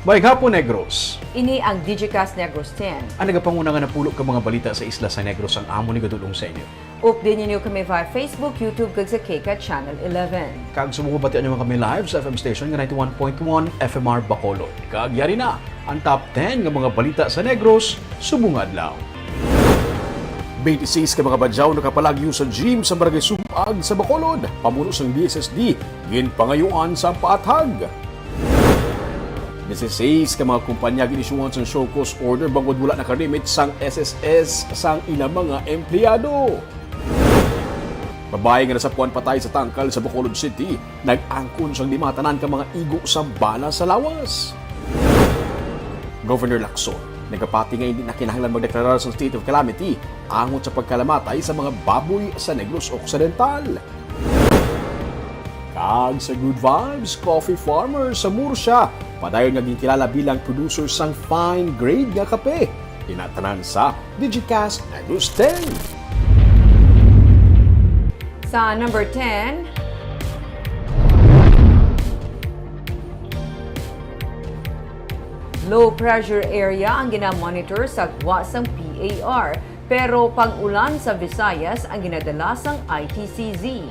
May hapon Negros. Ini ang Digicast Negros 10. Ang nagapangunang napulot ka mga balita sa isla sa Negros ang amo ni gadulong sa inyo. Update ninyo kami via Facebook, YouTube, kag sa KK Channel 11. Kag sumubati nyo kami live sa FM station nga 91.1 FMR Bacolod. Kag yari na ang top 10 nga mga balita sa Negros subong adlaw. 26 ka mga badyaw nakapalagyo sa gym sa Barangay Subag sa Bacolod. Pamuno sang DSSD, ginpangayuan sa paatag. 16 ka mga kumpanya ginisyuhan sa show cause order bangod wala nakalimit sang SSS sang ilang mga empleyado. Babae nga nasapuan patay sa tangkal sa Bacolod City, nag-angkon sang limatanan ka mga igo sa bala sa lawas. Governor Lacson, nagapati nga hindi na kinahanglan magdeklarar sa state of calamity angon sa pagkalamatay sa mga baboy sa Negros Occidental. Kag sa Good Vibes Coffee Farmer sa Murcia, padayon nga ginkilala bilang producer sang fine grade nga kape. Tinatanan sa Digicast Negros 10. Sa number 10, low pressure area ang ginamonitor sa guwasang PAR, pero pag-ulan sa Visayas ang ginadala sang ITCZ.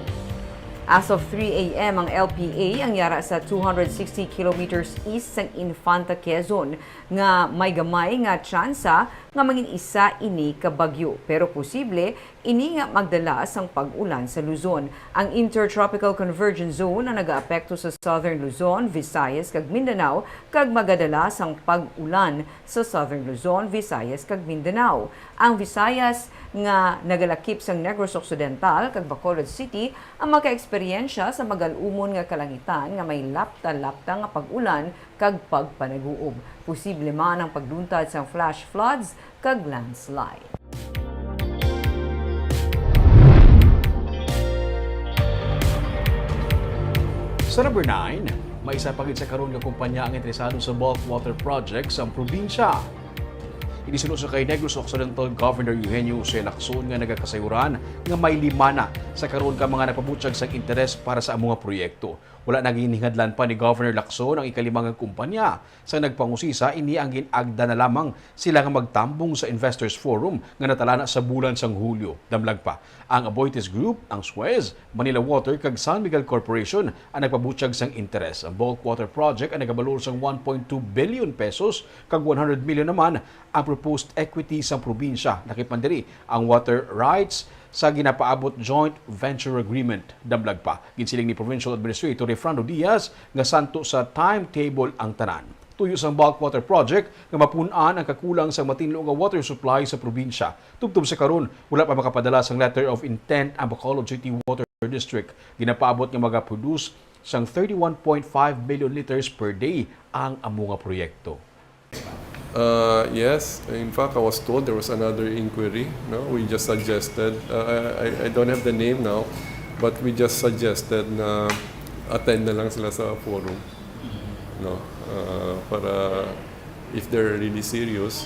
As of 3 a.m. ang LPA ang yara sa 260 kilometers east sang Infanta, Quezon nga may gamay nga tsansa nga mangin isa ini ka bagyo, pero posible ini nga magdala sang pag-ulan sa Luzon. Ang Intertropical Convergence Zone ang nagaapekto sa Southern Luzon, Visayas kag Mindanao kag magadala sang pag-ulan sa Southern Luzon, Visayas kag Mindanao. Ang Visayas nga nagalakip sang Negros Occidental kag Bacolod City ang maka-eksperyensya sa magalumon nga kalangitan nga may lapta-lapta nga pag-ulan kag pagpanaguob. Posible man ang pagluntad sang flash floods kag landslide. Sa number 9, may isa pagit sa karon nga kumpanya ang interesado sa bulk water project sa probinsya. Inisunod sa kay Negros Occidental Governor Eugenio C. Lacson nga nagakasayuran nga may limana sa karon ka mga nagpabutyag sa interes para sa among proyekto. Wala naging hingadlan pa ni Governor Lacson ang ikalimang kumpanya. Sa nagpangusisa, ini ang ginagda na lamang sila nga magtambong sa Investors Forum nga natalana sa bulan sang Hulyo. Damlag pa, ang Aboitiz Group, ang Suez, Manila Water kag San Miguel Corporation ang nagpabutyag sang interes. Ang bulk water project ang nagabalor sang 1.2 billion pesos kag 100 million naman ang proposed equity sa probinsya. Nakipandiri ang water rights sa ginapaabot joint venture agreement. Damlag pa, ginsiling ni Provincial Administrator Refrando Diaz nga santo sa timetable ang tanan. Tuyo sang bulk water project nga mapunan ang kakulang sa matinlo nga water supply sa probinsya. Tubtob sa karon, wala pa makapadala sang letter of intent ang Bacolod City Water District. Ginapaabot nga magaproduce sang 31.5 million liters per day ang amunga proyekto. Yes, in fact, I was told there was another inquiry. No, we just suggested. I don't have the name now, but we just suggested na attend na lang sila sa forum. No, para if they're really serious,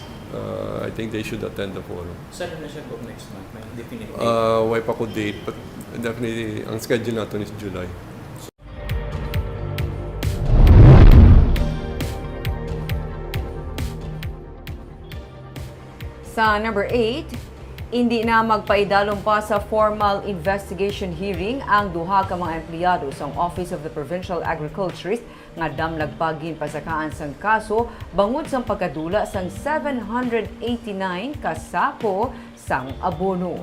I think they should attend the forum. Saan na siya po next month? May definite date? Why pa ko date, but definitely ang schedule natin is July. Sa number 8, hindi na magpaidalom pa sa formal investigation hearing ang duha ka mga empleyado sa Office of the Provincial Agriculturist nga damlag pagin pasakaan sang kaso bangod sang pagkadula sang 789 ka sako sang abono.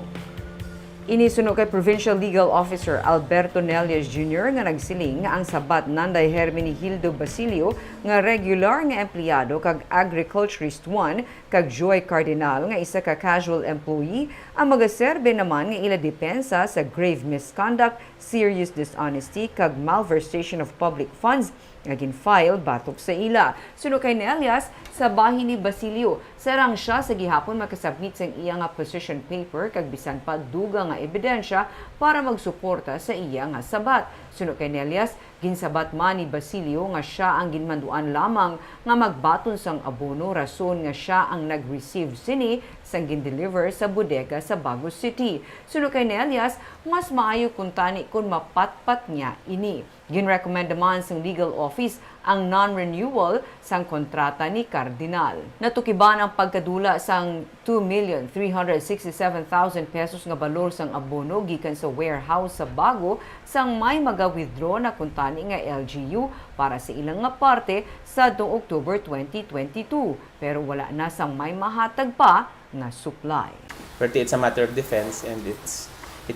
Inisunod kay Provincial Legal Officer Alberto Nelias Jr. nga nagsiling nga ang sabat Nanday Hermenegildo Basilio nga regular nga empleyado kag Agriculturist 1 kag Joy Cardinal nga isa ka casual employee ang magaserbe naman nga ila depensa sa grave misconduct, serious dishonesty kag malversation of public funds nga gin-file batok sa ila. Suno kay Nelias, sa bahin ni Basilio, sarang siya sa gihapon makasubmit sang iya nga position paper kag bisan pa duga nga ebidensya para magsuporta sa iya nga sabat. Suno kay Nelias, ginsabat man ni Basilio nga siya ang ginmanduan lamang nga magbaton sang abono rason nga siya ang nag-receive sini sang gin-deliver sa bodega sa Bagos City. Suno kay Nelias, mas maayo kung tani kung mapatpat niya ini. Ginrecommend naman sa legal office ang non-renewal sang kontrata ni Cardinal. Natukiban ang pagkadula sang 2,367,000 pesos nga balor sang abono gikan sa warehouse sa Bago sang may maga-withdraw na kuntani nga LGU para sa ilang nga parte sa tuong October 2022 pero wala na sang may mahatag pa nga supply. But it's a matter of defense and it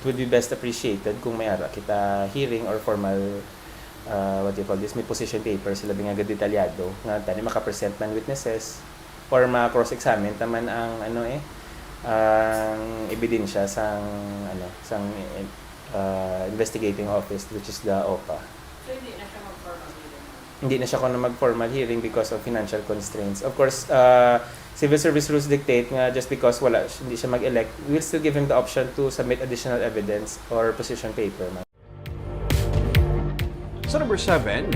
would be best appreciated kung may ara kita hearing or formal what do you call this, may position paper sila nga detalyado nga tani maka-present man witnesses or ma-cross-examine taman ang ang ebidensya sang investigating office which is the OPA. So hindi na siya mag-formal hearing? Hindi na siya kuno mag-formal hearing because of financial constraints. Of course, civil service rules dictate nga just because hindi siya mag-elect, we will still give him the option to submit additional evidence or position paper. Sa number 7,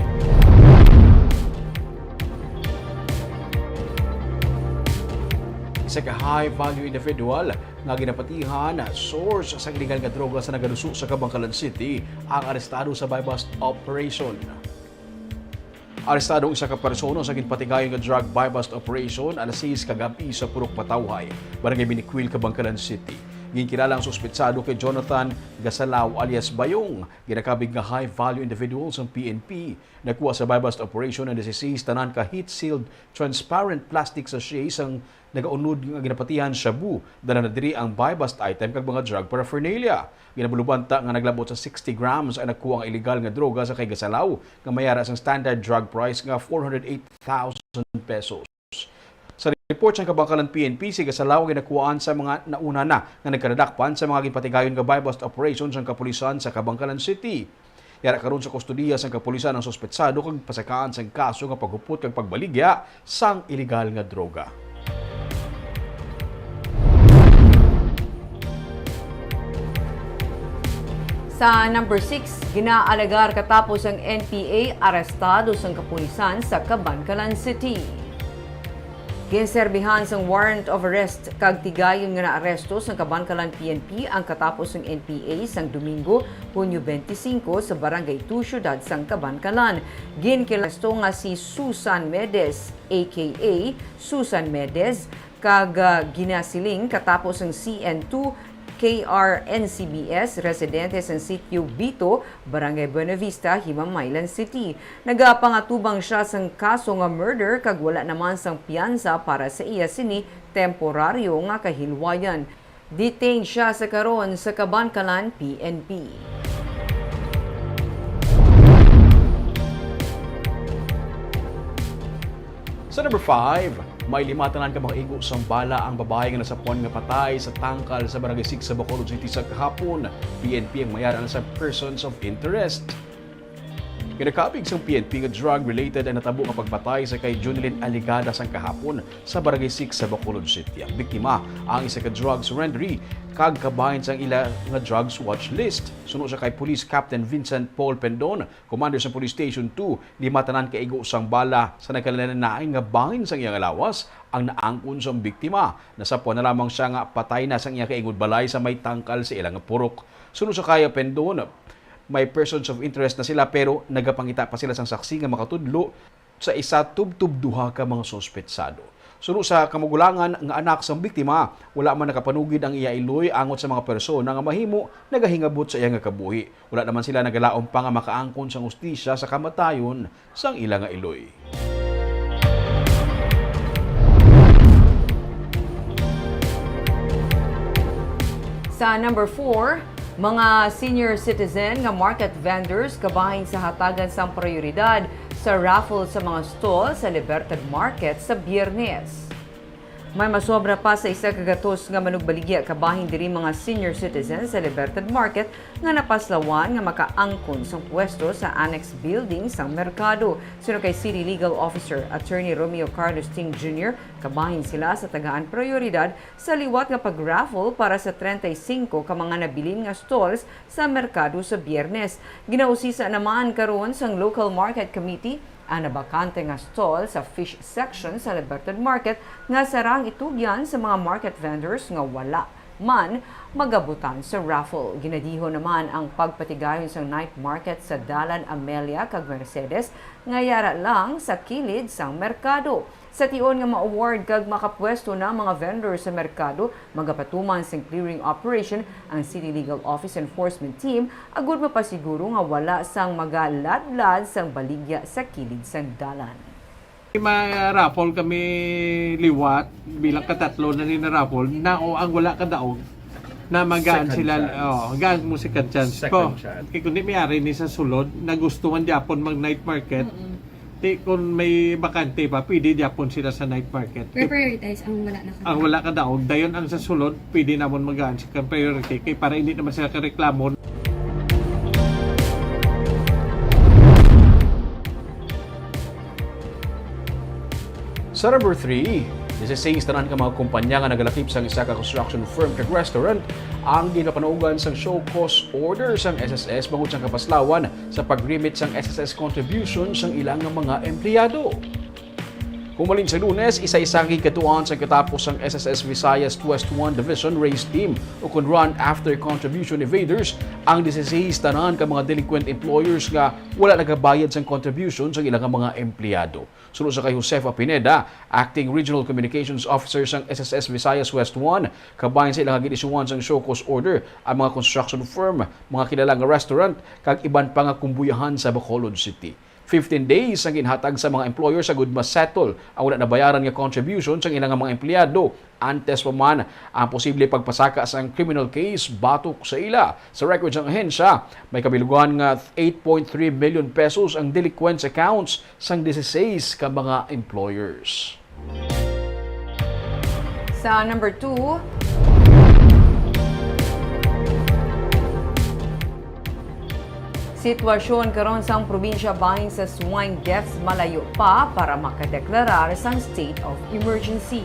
isa ka high-value individual nga ginapatihan source sa illegal nga droga sa nagaluso sa Kabangkalan City ang arestado sa buy-bust operation. Arestado ang isa ka persono sa ginpatigayon nga drug buy-bust operation alas 6 kagabi sa Purok Patawhay, barangay Biniquil, Kabangkalan City. Ginkilala ang suspetsado kay Jonathan Gasalaw alias Bayong, ginakabig nga high-value individuals ng PNP. Nakuha sa buy-bust operation ang 16 tanan ka heat-sealed transparent plastic sachets ang nagaunod nga ginapatihan shabu. Dala na diri ang buy-bust item kag mga drug paraphernalia. Ginabulubanta nga naglabot sa 60 grams ang nakuha ang illegal nga droga sa kay Gasalaw nga mayara sa standard drug price nga 408,000 pesos. Sa report sa Kabangkalan PNP, si Gasalaw ginakuhaan sa mga nauna na nga nagkadakpan sa mga ginpatigayon nga buy-bust operations ng kapulisan sa Kabangkalan City. Yara karon sa kustudiya sa kapulisan ang suspetsado kag pasakaan sa kaso nga paghupot kag pagbaligya sang illegal nga droga. Sa number 6, ginaalagar katapos ang NPA arestado sang kapulisan sa Kabangkalan City. Ginserbihan sang warrant of arrest kag tigayon nga naaresto sang Kabangkalan PNP ang katapos ng NPA sang Domingo, Hunyo 25 sa Barangay 2, Syudad sang Kabangkalan. Ginkilasto nga si Susan Medes aka Susan Medes kag ginasiling katapos ang CN2 KRNCBS, residente sa sitio Bito, Barangay Buenavista, Himamaylan City. Nagapangatubang siya sa kaso nga murder kag wala naman sang piyansa para sa iya sini temporaryo nga kahilwayan. Detained siya sa karon sa Kabangkalan PNP. Sa number 5, may 5 tanan ka mga igo sang bala ang babae nga nasapon nga patay sa tangkal sa Barangay 6 sa Bacolod City sa kahapon. PNP ang mayaran sa persons of interest. Ginakabig sang PNP nga drug-related ang natabo nga pagpatay sa kay Junilyn Aligada sang kahapon sa Barangay 6 sa Bacolod City. Ang biktima ang isa ka drug surrendery kag kabahin sang ila nga drugs watch list. Sunod sa kay Police Captain Vincent Paul Pendon, commander sa Police Station 2, 5 tanan ka igo sang bala sa nagkalananaing nga bahin sang iyang lawas ang naangkon sa biktima. Nasapon na lamang siya nga patay na sang iyang kaingod balay sa may tangkal sa ilang purok. Sunod sa kay Pendon, may persons of interest na sila pero nagapangita pa sila sang saksi nga makatudlo sa isa tub-tub duha ka mga suspetsado. Sunod sa kamugulangan nga anak sang biktima, wala man nakapanugid ang iya iloy angot sa mga persona nga mahimo nagahingabot sa iya nga kabuhi. Wala naman sila nagalaom pa nga makaangkon sang hustisya sa kamatayon sang ila nga iloy. Sa number 4, mga senior citizen nga market vendors kabahin sa hatagan sang prioridad sa raffle sa mga stall sa Libertad Market sa Biyernes. May masobra pa sa isa kagatos nga manugbaligya kabahin diri mga senior citizens sa Libertad Market nga napaslawan nga makaangkon sang pwesto sa annex building sang merkado. Sino kay City Legal Officer Attorney Romeo Carlos Ting Jr., kabahin sila sa tagaan prioridad sa liwat nga pag-raffle para sa 35 ka mga nabilin nga stalls sa merkado sa Biyernes. Ginausisa naman karon sang Local Market Committee ang nabakante nga stall sa fish section sa Libertad Market nga sarang itugyan sa mga market vendors nga wala man magabutan sa raffle. Ginadiho naman ang pagpatigayon sa night market sa Dalan Amelia kag Mercedes nga yara lang sa kilid sang merkado. Sa tion nga ma-award kag makapwesto na mga vendor sa merkado, magapatuman sa clearing operation ang City Legal Office Enforcement Team agud mapasiguro nga wala sang magaladlad sang baligya sa kilid sang dalan. Ma-raffle kami liwat bilang katatlo na ni na-raffle na o ang wala kadaog na magaan sila gaan mo second chance ko kay kundi may-ari ni sa sulod na gusto man Japon mag night market di kung may bakante pa pwede Japon sila sa night market Prioritize ang wala na ang wala kadaog dayon ang sa sulod pwede namon magaan second priority kay para hindi naman sila kareklamo. Sa number 3, isa tanan ka mga kumpanya nga nagalakip sang isa ka construction firm kag restaurant ang ginapanaugan sang show cause order sang SSS bangod sang kapaslawan sa pag-remit sang SSS contribution sang ilang nga mga empleyado. Humalin sa Lunes, isa-isang katuan sa katapos ang SSS Visayas West 1 Division Race Team o kung run after contribution evaders ang 16 tanan ka mga delinquent employers nga wala nagabayad sang contribution sa ilang mga empleyado. Sunod sa kay Josefa Pineda, Acting Regional Communications Officer sang SSS Visayas West 1, kabayan sa ilang ginisyuan sang show cause order ang mga construction firm, mga kilalang restaurant, kag iban pa nga kumbuyahan sa Bacolod City. 15 days ang ginhatag sa mga employer sa good ma-settle ang wala nabayaran nga contribution sa ilang mga empleyado. Antes pa man ang posible pagpasaka sa criminal case batok sa ila. Sa records ng ahensya, may kabilugan nga 8.3 million pesos ang delinquents accounts sang 16 ka mga employers. Sa number 2, sitwasyon karon sang probinsya bahin sa swine deaths malayo pa para makadeklarar sang state of emergency.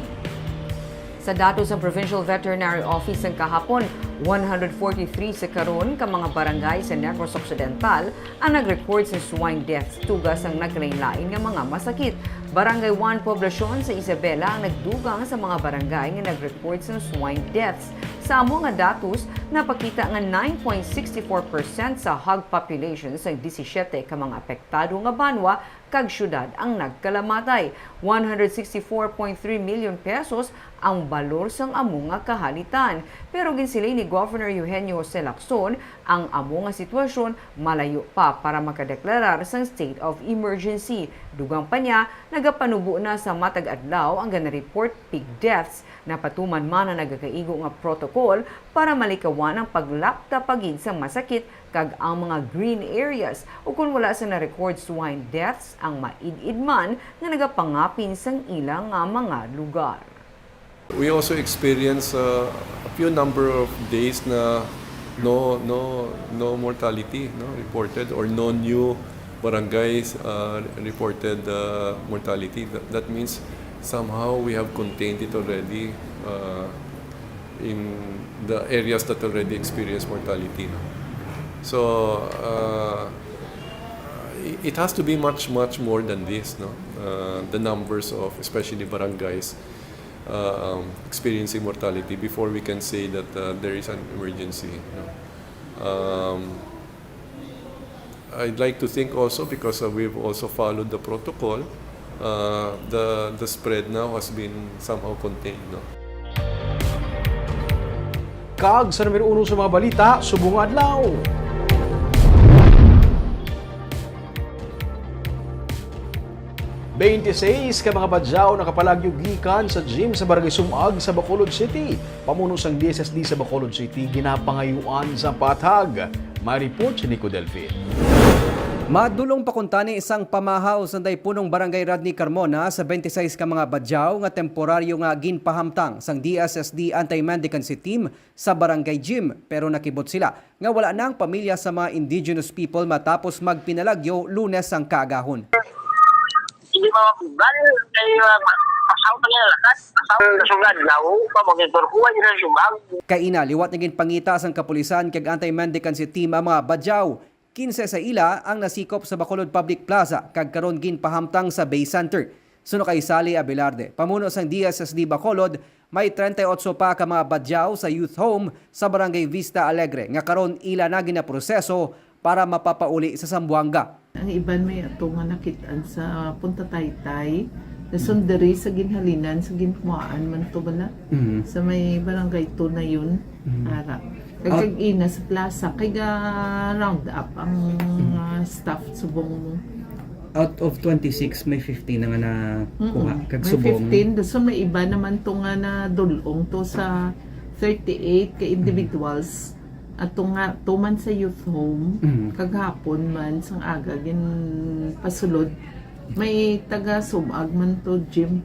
Sa datos ng Provincial Veterinary Office ng kahapon, 143 sa karon ka mga barangay sa Negros Occidental ang nag-record sa swine deaths tugas ang naglain-lain nga mga masakit. Barangay 1 poblasyon sa Isabela ang nagdugang sa mga barangay nga nag-report sa swine deaths. Sa amo nga datos, napakita nga 9.64% sa hog population sa 17 ka mga apektado nga banwa kag syudad ang nagkalamatay. 164.3 million pesos ang balor sang amo nga kahalitan. Pero ginsilay ni Governor Eugenio Jose Lacson, ang amo nga sitwasyon malayo pa para makadeklarar sang state of emergency. Dugang pa niya, nagapanubo na sa matag adlaw ang gana-report pig deaths na patuman man na nagakaigo nga protocol para malikawan ang paglapta pagid sa masakit kag ang mga green areas o kung wala sa na-record swine deaths ang maid-id man nga nagapangapin sang ilang nga mga lugar. We also experience a few number of days na no mortality reported or no new barangays reported mortality. That means somehow we have contained it already in the areas that already experience mortality. So it has to be much more than this. The numbers of especially barangays experiencing mortality before we can say that there is an emergency. I'd like to think also because we've also followed the protocol, the spread now has been somehow contained. Kag sa numero 1 sa mga balita, subong adlaw. Sa mga badyaw nakapalagyugikan sa gym sa Barangay Sumag sa Bacolod City. Pamuno sang DSSD sa Bacolod City ginapangayuan sa patag. May report si Nico Delfin. Madulong pakuntani isang pamahaw sa daypunong Barangay Rodney Carmona sa 26 ka mga badyaw nga temporaryo nga ginpahamtang sang DSSD Anti-Mendicancy Team sa Barangay Gym pero nakibot sila nga wala nang pamilya sa mga indigenous people matapos magpinalagyo Lunes ang kaagahon. Hindi mabugal kayo asaw pa niya lakas asaw sugad lawo pa magitor kuha niya sumag Kaina liwat naging pangita sang kapulisan kag Anti-Mendicancy Team ang mga badyaw. 15 sa ila ang nasikop sa Bacolod Public Plaza kag karon ginpahamtang sa Bay Center. Suno kay Sally Abelarde, pamuno sang DSSD Bacolod, may 38 pa ka mga badyaw sa youth home sa Barangay Vista Alegre nga karon ila na ginaproseso para mapapauli sa Zamboanga. Ang iban may ato nga nakitaan sa Punta Taytay, na sundari sa ginhalinan, sa ginpuaan man to bala. Sa may barangay to na yun, ara. Kag ina sa plaza, kay ga round up ang staff subong. Out of 26, may 15 na nga nakuha. Kag May 15, so may iba naman to nga na dulong to sa 38 ka individuals. At to nga, to man sa youth home, kaghapon man, sang aga, gin pasulod, may taga-sumag man to gym.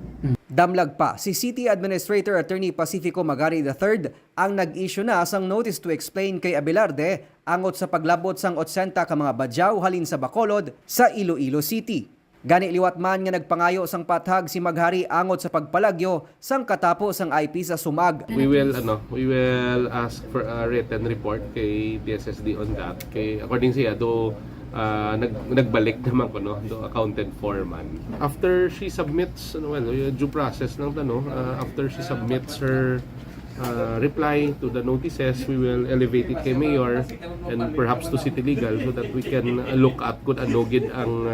Damlag pa, si City Administrator Attorney Pacifico Magari III ang nag-issue na sang notice to explain kay Abelarde angot sa paglabot sang 80 ka mga badyaw halin sa Bacolod sa Iloilo City. Gani liwat man nga nagpangayo sang pathag si Maghari angot sa pagpalagyo sang katapo sang IP sa Sumag. We will ask for a written report kay DSSD on that. Kay according siya do nagbalik naman ko do accounted for man. After she submits due process ng after she submits her reply to the notices, we will elevate it kay Mayor and perhaps to City Legal so that we can look at kung ano gid ang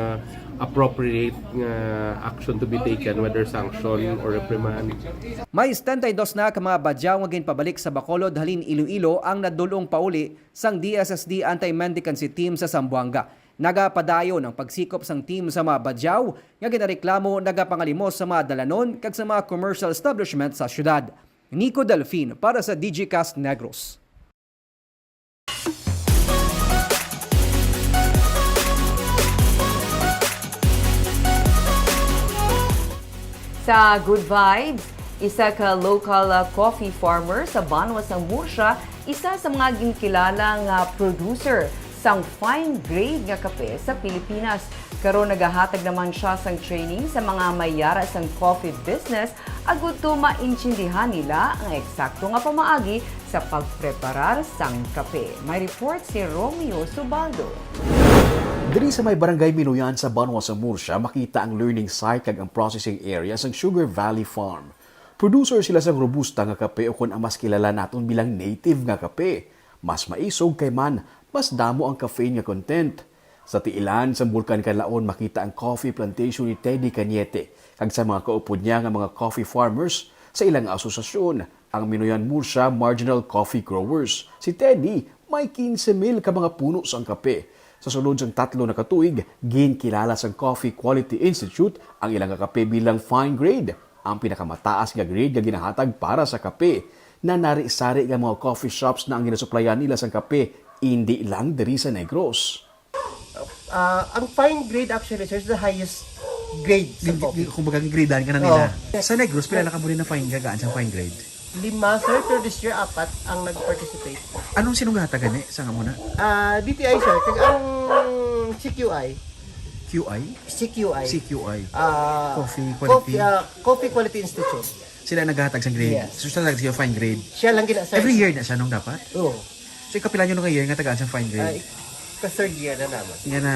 appropriate action to be taken, whether sanction or reprimand. May 72 na ka mga badyaw nga ginpabalik sa Bacolod halin Iloilo ang nadulong pauli sang DSSD Anti-Mendicancy Team sa Zamboanga. Nagapadayo ng pagsikop sang team sa mga badyaw nga ginareklamo nagapangalimos sa mga dalanon kag sa mga commercial establishment sa syudad. Nico Delfin para sa DigiCast Negros. Sa Good Vibes, isa ka local coffee farmer sa Banwas ng Murcia, isa sa mga ginkilalang producer sang fine grade nga kape sa Pilipinas. Karon nagahatag naman siya sang training sa mga mayara sang coffee business agud to maintindihan nila ang eksakto nga pamaagi sa pagpreparar sang kape. May report si Romeo Subaldo. Diri sa may barangay Minuyan sa Banwas sa Murcia, makita ang learning site kag ang processing area sa Sugar Valley Farm. Producer sila sa robusta nga kape o kun ang mas kilala naton bilang native nga kape. Mas maisog kay man, mas damo ang caffeine nga content. Sa tiilan sa Bulkan Canlaon makita ang coffee plantation ni Teddy Cañete kag sa mga kaupod niya nga mga coffee farmers sa ilang asosasyon, ang Minuyan Murcia Marginal Coffee Growers. Si Teddy may 15,000 ka mga puno sang kape. Sa sulod sang 3 na katuig, ginkilala sang Coffee Quality Institute ang ilang kape bilang fine grade, ang pinakamataas nga grade nga ginahatag para sa kape. Na nari-sari nga mga coffee shops na ang ginasuplayan nila sang kape, hindi lang diri sa Negros. Ang fine grade actually sir is the highest grade sa coffee. Kung bagang gradean ka na nila. Sa Negros, pila na ka muli na fine gagaan sa fine grade? 5 sir, pero this year 4 ang nag-participate. Anong sinungata gani? Saan nga muna? DTI sir, kag ang CQI. QI? CQI. CQI. Coffee Quality. Coffee Quality Institute. Sila naghahatag sa grade. Yes. So, sila naghahatag sa fine grade. Siya lang gina sir. Every year na siya nung dapat? Oo. So, ikapilan nyo nung year nga tagaan sa fine grade. Ka-third year na naman. Yan na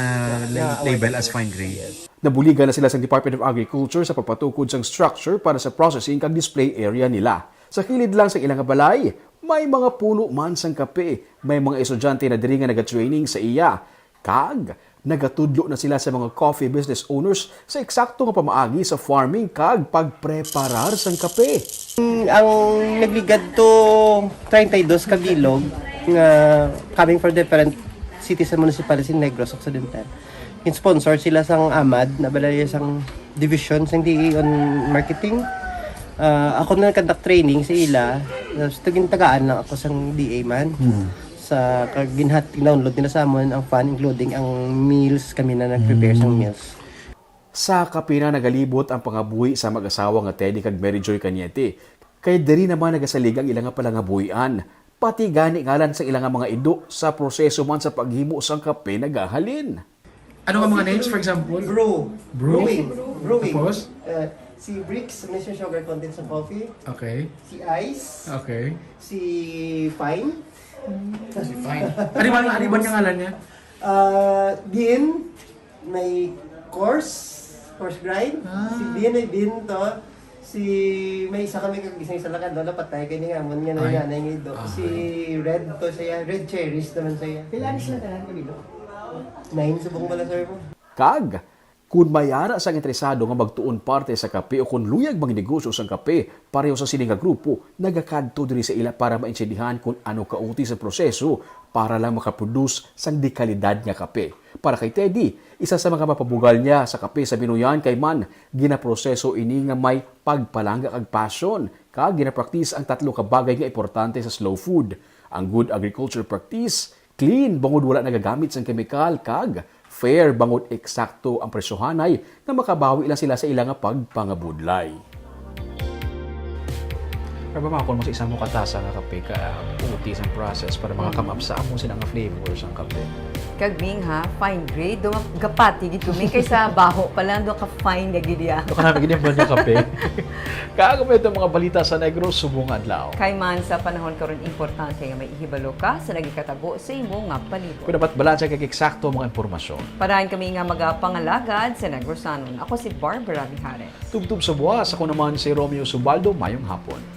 label as fine grade. Nabuligan na sila sa Department of Agriculture sa pagpatukod sang structure para sa processing kag display area nila. Sa kilid lang sa ilang balay, may mga puno man sang kape. May mga estudyante na diri nga naga-training sa iya. Kag nagatudlo na sila sa mga coffee business owners sa eksakto nga pamaagi sa farming kag pagpreparar sang kape. Ang nagligad to 32 ka bilog nga coming from different cities and municipalities in Negros Occidental. In-sponsor sila sang AMAD, na balaya sang division sang DE on marketing. Ako na nag-conduct training sa ila. Tagaan lang ako sang DA man. Sa ginhat-download nila sa amon ang fund, including ang meals, kami na nag-prepare sang meals. Sa kape na nagalibot ang pangabuhi sa mag-asawa nga Teddy kag Mary Joy Cañete. Kay diri naman nagasalig ang ilang palangabuhian. Pati gani ngalan sa ilang mga ido sa proseso man sa paghimo sang kape nagahalin. Ano nga mga names, for example? Brewing. Tapos? Si Bricks, may sugar content sa coffee. Okay. Si Ice. Okay. Si Fine. Fine. Ano ba niya ngalan niya? Din, may course, horse grind. Si Bin ay Bin to. Si may isa kami kagising sa lakad, lola patay kay ni ngamon nga na nanay ngido. Si Red to siya, Red Cherries naman siya. Pila ni sila tanan kabilo? 9 subong bala sir mo. Kag, kung mayara sang interesado nga magtuon parte sa kape o kung luyag magnegosyo sang kape, pareho sa sining nga grupo, nagakadto diri sa ila para maintindihan kung ano kauti sa proseso para lang makaproduce sang dekalidad nga kape. Para kay Teddy, isa sa mga mapabugal niya sa kape sa Binuyan kay man, ginaproseso ini nga may pagpalangga kag passion, kag ginapraktis ang tatlo ka bagay nga importante sa slow food. Ang good agriculture practice, clean bangod wala nagagamit sang kemikal, kag fair bangod eksakto ang presyohanay na makabawi lang sila sa ilang pagpangabudlay. Pero ba kung mo sa isang mo katasa nga kape ka uti sa process para makakamap sa among sila nga flavors ang kape. Kagming ha, fine grade, do gapati gid kumi kaysa baho pa lang do ka fine na gid ya. Ito ka namin ganyan ba niya kape? Kaagamit ang mga balita sa Negros subong adlaw. Kay man sa panahon karon importante nga may ihibalo ka sa nagikatabo sa imo nga palibot. Kung dapat balansa kay eksakto mga impormasyon. Parahan kami nga magapangalagad sa Negrosanon. Ako si Barbara Mijares. Tubtub sa buwas, ako naman si Romeo Subaldo, mayong hapon.